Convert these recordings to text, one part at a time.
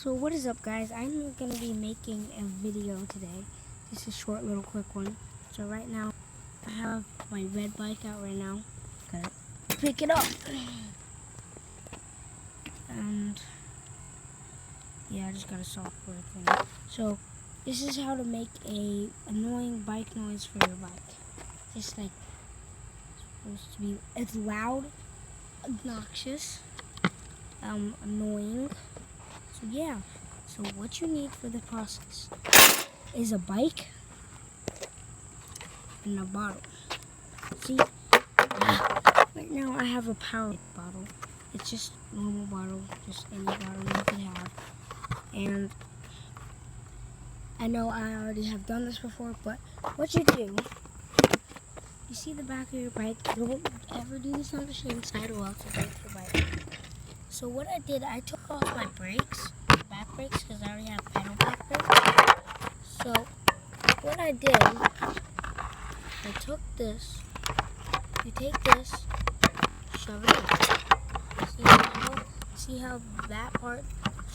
So what is up, guys? I'm going to be making a video today. Just a short little quick one. So right now, I have my red bike out right now. Gotta pick it up. And yeah, I just got a software thing. So this is how to make a annoying bike noise for your bike. Just like supposed to be, it's loud, obnoxious, annoying. So yeah, so what you need for the process is a bike and a bottle. See, right now I have a power bottle. It's just normal bottle, just any bottle you could have. And I know I already have done this before, but what you do, you see the back of your bike, don't ever do this on the shade side or else it breaks your bike. So what I did, I took off my brakes, back brakes, because I already have pedal back brakes. So what I did, I took this, you take this, shove it in. See how that part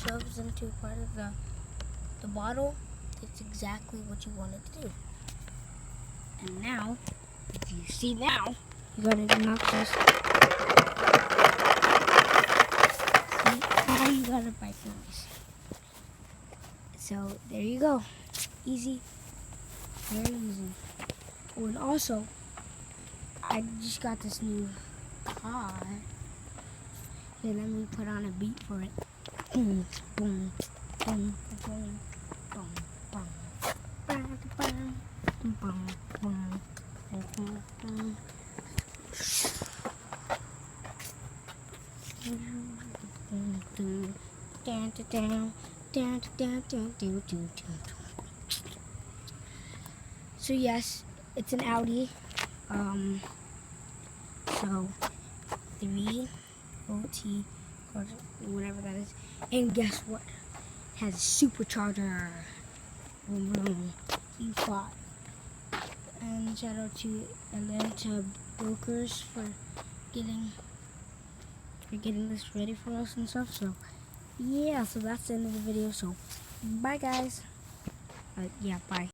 shoves into part of the bottle? It's exactly what you want it to do. And now, if you see now, you gotta knock this. Now you got a bike noise. So there you go. Easy. Very easy. Oh, and also, I just got this new car. Here, let me put on a beat for it. Boom, boom, boom, boom, boom, boom. Boom, boom, boom, boom, boom, boom. So yes, it's an Audi. So 3OT, whatever that is. And guess what? It has a supercharger. Q5. And shout out to Atlanta Brokers for getting this ready for us and stuff. So yeah, so that's the end of the video. So bye, guys. Yeah, bye.